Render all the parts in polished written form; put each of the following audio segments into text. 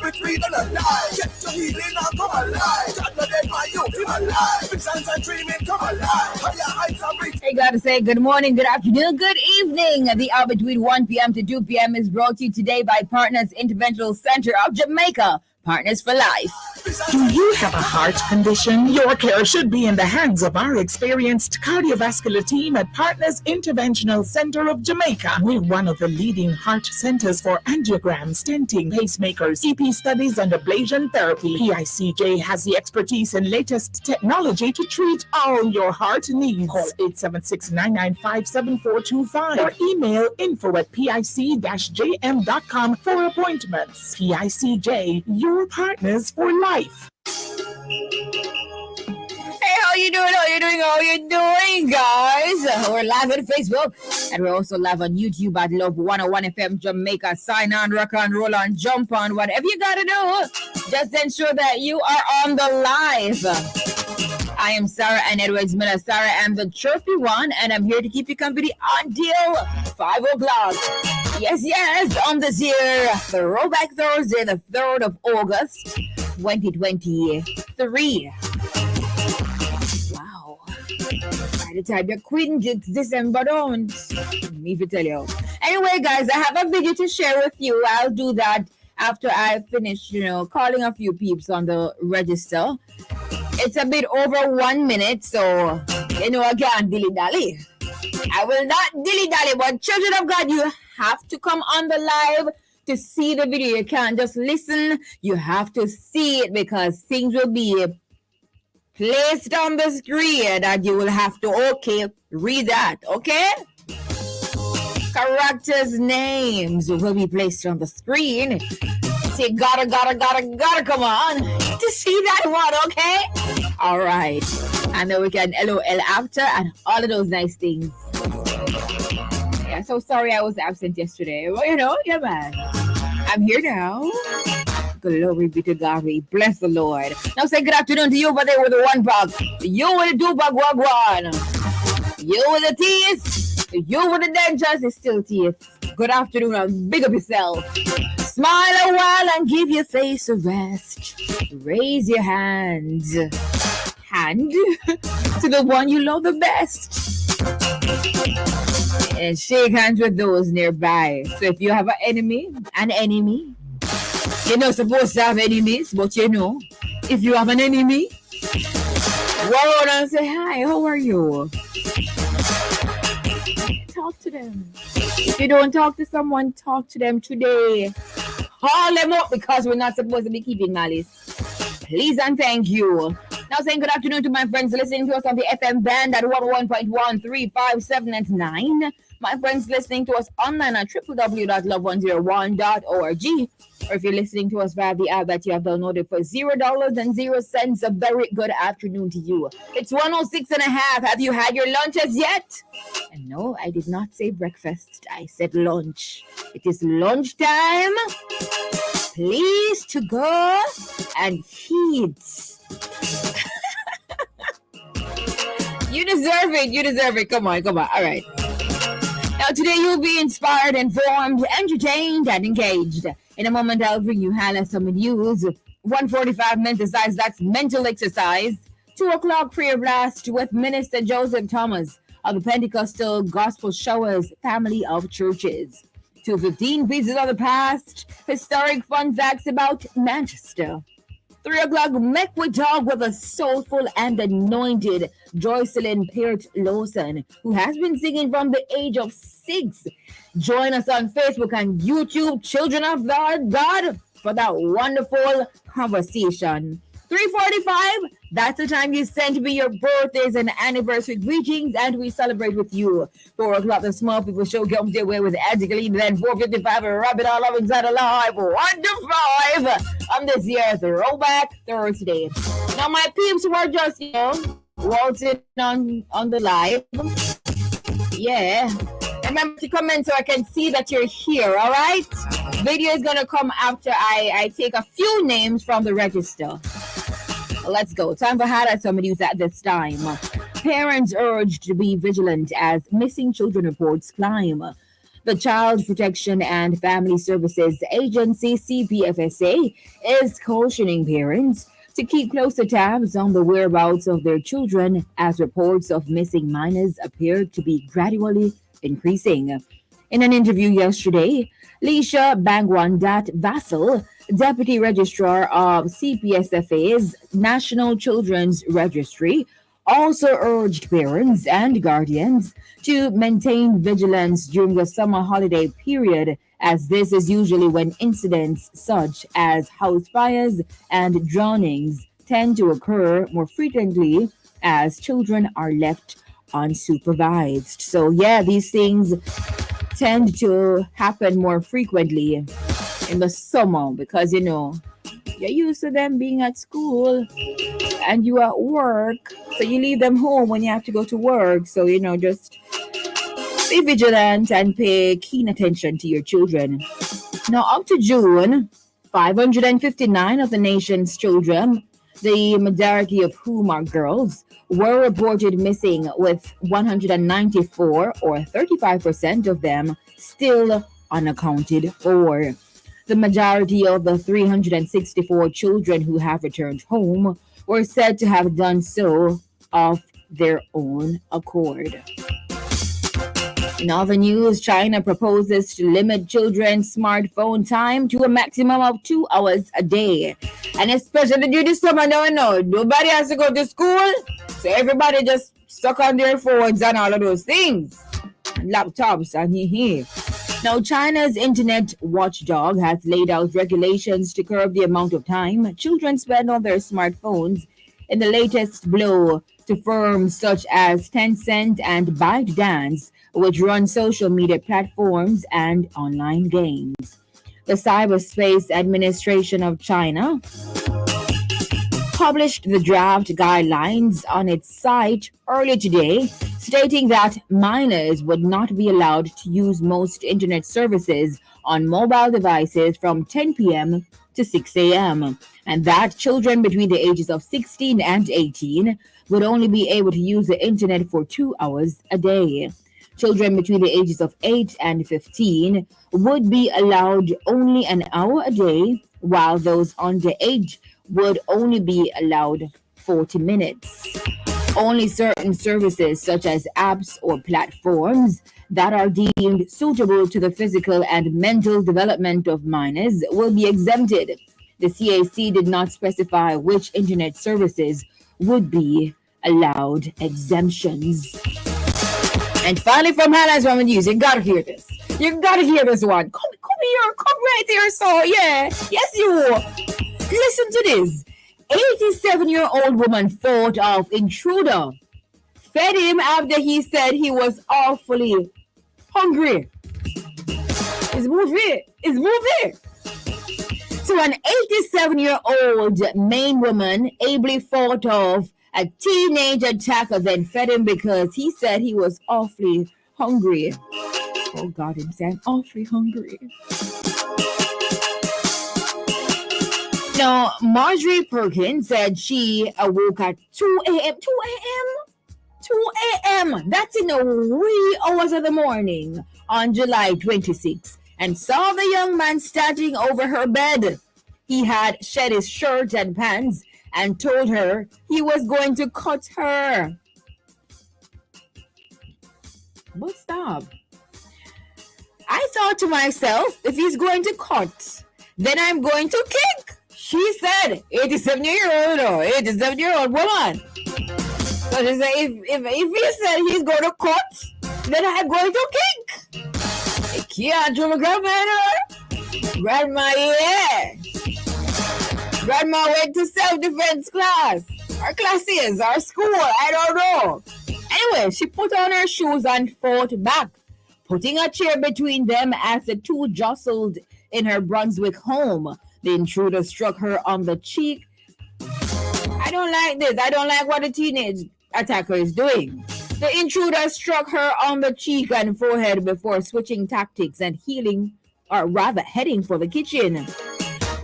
Between and alive, get your healing now, come alive. God, let them find you, come alive. Visions and dreaming, come alive. Higher heights are reaching. I gotta say good morning, good afternoon, good evening. The hour between 1 p.m. to 2 p.m. is brought to you today by Partners Interventional Center of Jamaica. Partners for Life. Do you have a heart condition? Your care should be in the hands of our experienced cardiovascular team at Partners Interventional Center of Jamaica. We're one of the leading heart centers for angiogram, stenting, pacemakers, EP studies, and ablation therapy. PICJ has the expertise and latest technology to treat all your heart needs. Call 876-995-7425 or email info@pic-jm.com for appointments. PICJ, your partners for life. Hey, how you doing? How you doing, guys? We're live on Facebook, and we're also live on YouTube at Love 101 FM Jamaica. Sign on, rock on, roll on, jump on, whatever you gotta do. Just ensure that you are on the live. I am Sara-Ann Edwards Miller, Sara-Ann the chirpy one, and I'm here to keep you company until 5 o'clock. Yes, on this year, Throwback Thursday, the 3rd of August, 2023. Wow. By the time you're quitting, it's December, don't. Me to tell you. Anyway, guys, I have a video to share with you. I'll do that after I finish, calling a few peeps on the register. It's a bit over 1 minute, so, I can't dilly-dally. I will not dilly-dally, but children of God, you have to come on the live to see the video. You can't just listen. You have to see it because things will be placed on the screen that you will have to, read that, okay? Characters' names will be placed on the screen. So you gotta come on to see that one, okay? All right. And then we can LOL after and all of those nice things. Yeah, so sorry I was absent yesterday. Well, yeah, man. I'm here now. Glory be to God. Bless the Lord. Now say good afternoon to you over there with the one bug. You with the two bug one. You with the teeth. You with the dentures. It's still teeth. Good afternoon and big up yourself. Smile a while and give your face a rest. Raise your hands. Hand to the one you love the best. And shake hands with those nearby. So if you have an enemy, you're not supposed to have enemies, but if you have an enemy, walk on and say, hi, how are you? Talk to them. If you don't talk to someone, talk to them today. Haul them up because we're not supposed to be keeping malice. Please and thank you. Now saying good afternoon to my friends listening to us on the FM band at 101.1, 3, 5, 7, and 9. My friends listening to us online at www.love101.org. Or if you're listening to us via the app that you have downloaded for $0.00, a very good afternoon to you. It's 106.5. Have you had your lunches yet? And no, I did not say breakfast. I said lunch. It is lunchtime. Please to go and eat. You deserve it. Come on. All right. Now today you'll be inspired, informed, entertained, and engaged. In a moment I'll bring you highlights from the news. 1:45 mental exercise, that's mental exercise. 2 o'clock prayer blast with Minister Joseph Thomas of the Pentecostal Gospel Showers Family of Churches. 2:15 pieces of the past, historic fun facts about Manchester. 3 o'clock, make we talk with a soulful and anointed Joycelyn Peart-Lawson, who has been singing from the age of 6. Join us on Facebook and YouTube, Children of God, for that wonderful conversation. 3:45, that's the time you send me your birthdays and anniversary greetings, and we celebrate with you. 4 o'clock, the Small People Show comes their way with Angelina. Then 4:55, a rabbit all up inside alive. 1 to 5 on this year's Throwback Thursday. Now, my peeps were just, waltzing on the live. Yeah. Remember to comment so I can see that you're here, all right? Video is going to come after I take a few names from the register. Let's go. Time for highlights some news at this time. Parents urged to be vigilant as missing children reports climb. The Child Protection and Family Services Agency, CPFSA, is cautioning parents to keep closer tabs on the whereabouts of their children as reports of missing minors appear to be gradually increasing. In an interview yesterday, Leisha Bangwandat Vassal, Deputy Registrar of CPSFA's National Children's Registry, also urged parents and guardians to maintain vigilance during the summer holiday period, as this is usually when incidents such as house fires and drownings tend to occur more frequently as children are left unsupervised. So, yeah, these things tend to happen more frequently in the summer because, you're used to them being at school and you at work. So you leave them home when you have to go to work. So, just be vigilant and pay keen attention to your children. Now, up to June, 559 of the nation's children, the majority of whom are girls, were reported missing, with 194 or 35% of them still unaccounted for. The majority of the 364 children who have returned home were said to have done so of their own accord. In other news, China proposes to limit children's smartphone time to a maximum of 2 hours a day. And especially during the summer, nobody has to go to school. So everybody just stuck on their phones and all of those things. And laptops and Now, China's internet watchdog has laid out regulations to curb the amount of time children spend on their smartphones in the latest blow to firms such as Tencent and ByteDance, which run social media platforms and online games. The Cyberspace Administration of China published the draft guidelines on its site earlier today, stating that minors would not be allowed to use most internet services on mobile devices from 10 p.m. to 6 a.m., and that children between the ages of 16 and 18 would only be able to use the internet for 2 hours a day. Children between the ages of 8 and 15 would be allowed only an hour a day, while those underage would only be allowed 40 minutes. Only certain services such as apps or platforms that are deemed suitable to the physical and mental development of minors will be exempted. The CAC did not specify which internet services would be allowed exemptions. And finally, from Highlights from the News, you gotta hear this. You gotta hear this one. Come here, come right here, so yeah. Yes, you. Listen to this. 87-year-old woman fought off intruder. Fed him after he said he was awfully hungry. It's moving. So an 87-year-old Maine woman ably fought off a teenage attacker, then fed him because he said he was awfully hungry. Oh God, I'm saying awfully hungry. Now, Marjorie Perkins said she awoke at 2 a.m. 2 a.m. That's in the wee hours of the morning on July 26th, and saw the young man standing over her bed. He had shed his shirt and pants and told her he was going to cut her. But stop. I thought to myself, if he's going to cut, then I'm going to kick. She said, 87-year-old woman. So she said, if he said he's going to cut, then I'm going to kick. I can't do my grandma, yeah. Grandma went to self-defense class. Our classes, our school, I don't know. Anyway, she put on her shoes and fought back, putting a chair between them as the two jostled in her Brunswick home. The intruder struck her on the cheek. I don't like this. I don't like what the teenage attacker is doing. The intruder struck her on the cheek and forehead before switching tactics and heading for the kitchen.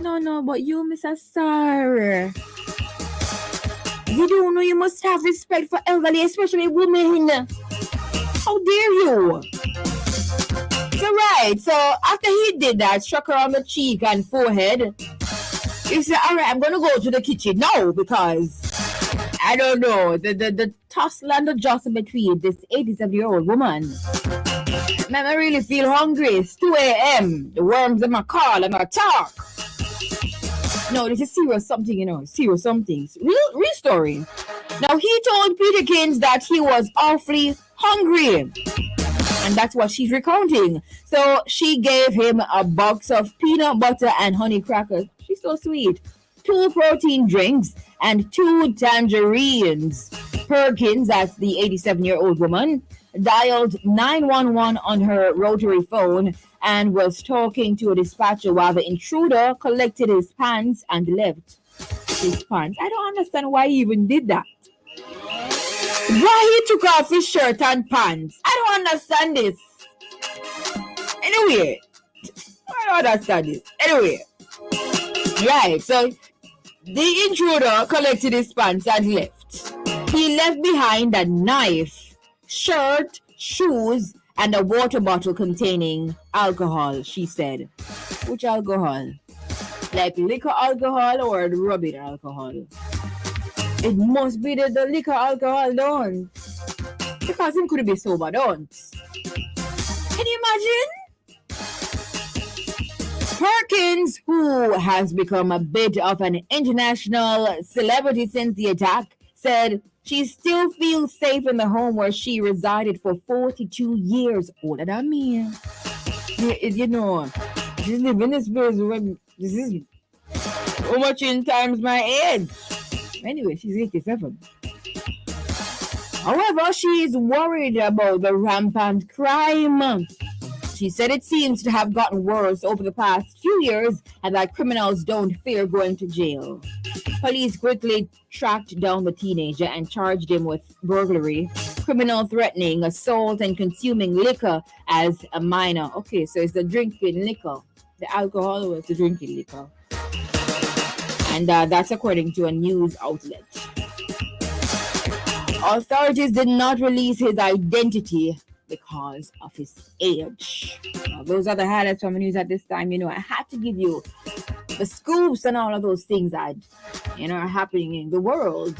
No, but you, Mrs. Sara. You don't know you must have respect for elderly, especially women. How dare you? So right, so after he did that, struck her on the cheek and forehead, he said, all right, I'm going to go to the kitchen now because I don't know, the tussle and the jostle between this 87-year-old woman. Man, I really feel hungry. It's 2 a.m. The worms in my call and my talk. No, this is serious something, you know, serious something. Real story. Now, he told Peterkins that he was awfully hungry. And that's what she's recounting. So she gave him a box of peanut butter and honey crackers. She's so sweet. 2 protein drinks and 2 tangerines. Perkins, that's the 87-year-old woman, dialed 911 on her rotary phone and was talking to a dispatcher while the intruder collected his pants and left his pants. I don't understand why he even did that. Why he took off his shirt and pants? I don't understand this. Anyway, I don't understand this. Anyway, right, so the intruder collected his pants and left. He left behind a knife, shirt, shoes, and a water bottle containing alcohol, she said. Which alcohol? Like liquor alcohol or the rubbing alcohol? It must be the liquor alcohol, don't. Because him could be sober, don't. Can you imagine? Perkins, who has become a bit of an international celebrity since the attack, said she still feels safe in the home where she resided for 42 years. Older than me. You know, she's living in this place when this is so much in times my age. Anyway, she's 87. However, she is worried about the rampant crime. She said it seems to have gotten worse over the past few years and that criminals don't fear going to jail. Police quickly tracked down the teenager and charged him with burglary, criminal threatening, assault, and consuming liquor as a minor. Okay, so it's the drinking liquor. The alcohol was the drinking liquor. And that's according to a news outlet. Authorities did not release his identity because of his age. Those are the highlights from the news at this time. You know, I had to give you the scoops and all of those things that, you know, are happening in the world.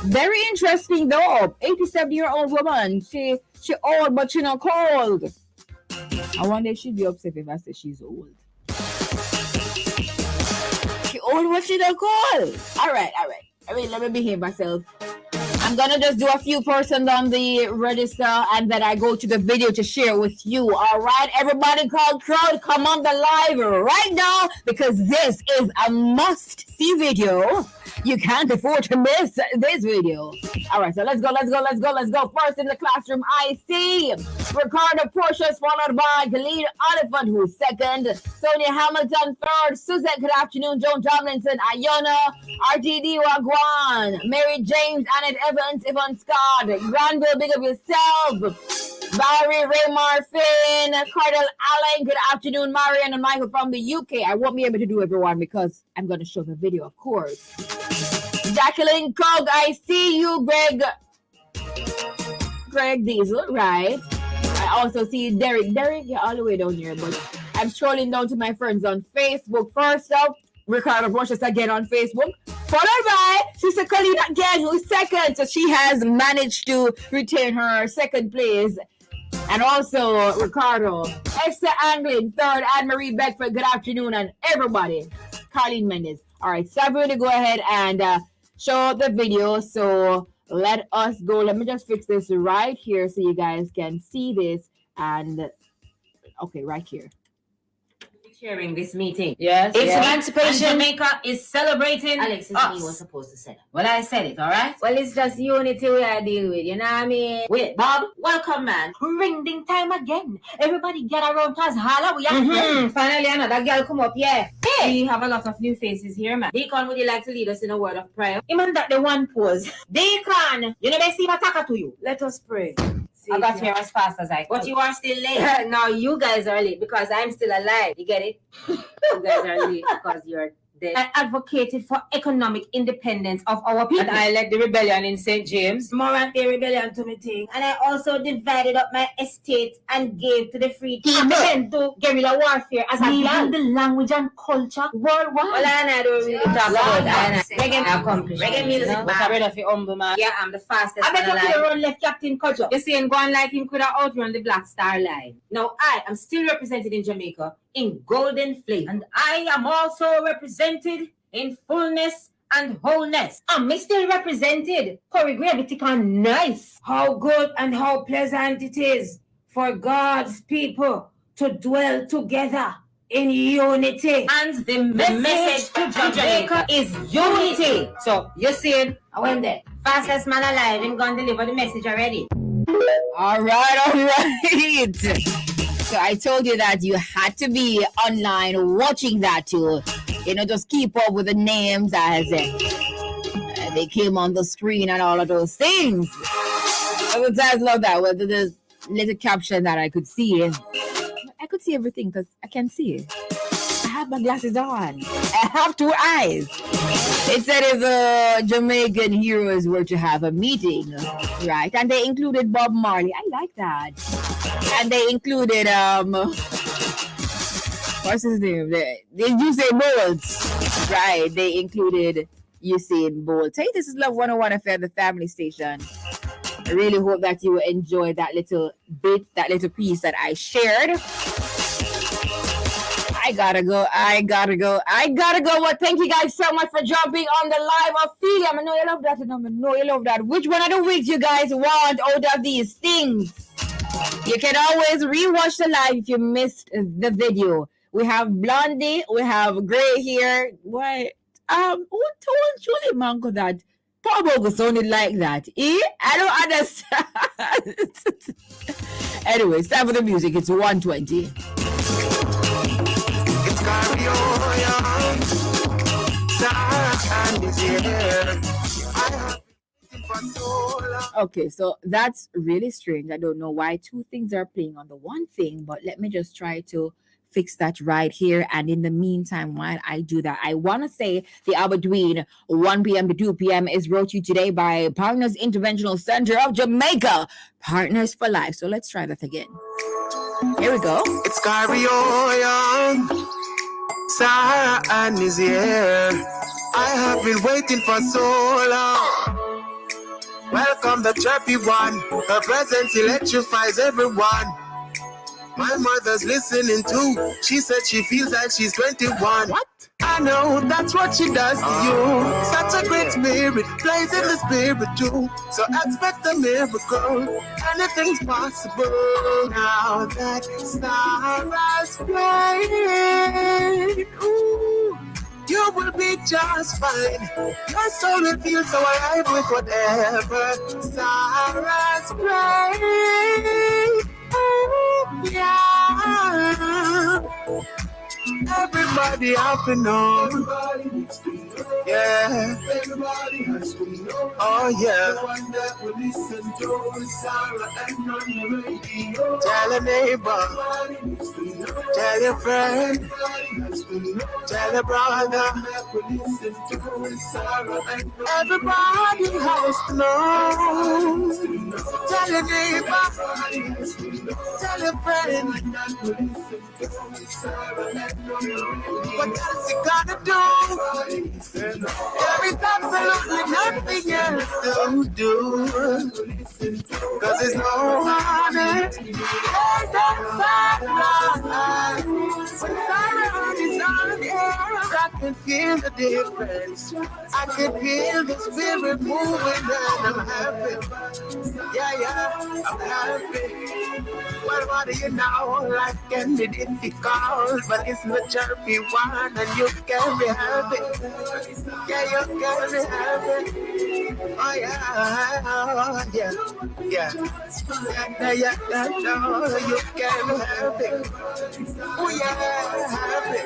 Very interesting though. 87-year-old woman. She old, but she not cold. I wonder if she'd be upset if I say she's old. She old, but she not cold. All right. I mean, let me behave myself. I'm gonna just do a few persons on the register and then I go to the video to share with you. All right, everybody called crowd, come on the live right now because this is a must-see video. You can't afford to miss this video. All right, so let's go. First in the classroom, I see Ricardo Porteous, followed by Khalid Oliphant, who's second. Sonia Hamilton, third. Suzette, good afternoon. Joan Tomlinson, Iona, RTD Wagwan, Mary James, Annette Evans, Yvonne Scott, Granville, big up yourself. Barry, Raymar, Finn, Cardell Allen, good afternoon. Marianne and Michael from the UK. I won't be able to do everyone because I'm going to show the video, of course. Jacqueline Cog, I see you, Greg Diesel, right? I also see Derek, yeah, all the way down here, but I'm scrolling down to my friends on Facebook. First up, Ricardo Porteous again on Facebook, followed by Sister Colleen again, who's second, so she has managed to retain her second place. And also Ricardo, Esther Anglin, third, Anne-Marie Beckford, good afternoon, and everybody, Colleen Mendez. All right, so I'm going to go ahead and show the video. So let us go. Let me just fix this right here so you guys can see this. And okay, right here. Sharing this meeting. Yes. It's Emancipation. Jamaica is celebrating. Alexis us. was supposed to say that. Well, I said it, all right? Well, it's just unity we are dealing with, you know what I mean? Wait, Bob, welcome, man. Ring ding time again. Everybody get around to us, holla. We are Finally, another girl come up, yeah. Hey. We have a lot of new faces here, man. Deacon, would you like to lead us in a word of prayer? Even that the one pose. Deacon, you know they see attacker to you. Let us pray. I got here as fast as I could. But you are still late. Now you guys are late because I'm still alive. You get it? You guys are late because you're I advocated for economic independence of our people. And I led the rebellion in St. James. Morant the rebellion to me thing. And I also divided up my estate and gave to the free people. And then do guerrilla warfare as a plan. The language and culture worldwide. Well, I don't really talk about that. Reggae accomplishment. Reggae music, But I'm ready for humble man. Yeah, I'm the fastest. I bet you could have run left Captain Culture. You see, and going like him could have outrun the Black Star Line. Now I am still represented in Jamaica in golden flame. And I am also represented in fullness and wholeness. I'm still represented. Choreographic and nice. How good and how pleasant it is for God's people to dwell together in unity. And the message to Jamaica is unity. So you see, I went there. Fastest man alive, him gonna deliver the message already. All right. So I told you that you had to be online watching that to, just keep up with the names as they came on the screen and all of those things. I would love that with the little caption that I could see. I could see everything because I can see. I have my glasses on. I have two eyes. It said if the Jamaican heroes were to have a meeting, right? And they included Bob Marley. I like that. And they included what's his name? They Usain Bolt, right? They included Usain Bolt. Hey, this is Love 101 FM, the family station. I really hope that you enjoyed that little bit, that little piece that I shared. I gotta go. Well, thank you guys so much for jumping on the live affiliate. I know you love that. I know you love that. Which one of the wigs you guys want out of these things? You can always rewatch the live if you missed the video. We have blondie, we have gray hair. What? What told Julie Manko that Pablo sounded like that? I don't understand. Anyways, time for the music. It's 1:20. It's Cardio, Sara-Ann is here. I have been for so long. Okay, so that's really strange. I don't know why two things are playing on the one thing, but let me just try to fix that right here. And in the meantime, while I do that, I want to say the hour between 1 p.m. to 2 p.m. is brought to you today by Partners Interventional Center of Jamaica, Partners for Life. So let's try that again. Here we go. It's Cardio, Sara-Ann is here. I have been waiting for so long. Welcome the chirpy one. Her presence electrifies everyone. My mother's listening too. She said she feels like she's 21. What? I know that's what she does to you. Such a great spirit, plays in the spirit too. So expect a miracle. Anything's possible. Now that stars bright, ooh, you will be just fine. Your soul will feel so alive with whatever stars bright. Yeah. Everybody have to know. Yeah. Everybody has to know. Oh yeah. The one that will listen to Sara-Ann on the radio. Tell a neighbor. Tell your friend. Tell a brother. Everybody has to know. Tell a neighbor. Tell a friend. What else you gotta do? There is absolutely nothing else to do. Cause there's no honor. And that's right. When Sara-Ann is on air, I can feel the difference. I can feel the spirit moving and I'm happy. Yeah, I'm happy. Well, what do you know? Life can be difficult, but it's the chirpy one and you can be happy. Yeah, you can be happy. Oh yeah. No, you can be happy. Oh yeah, happy.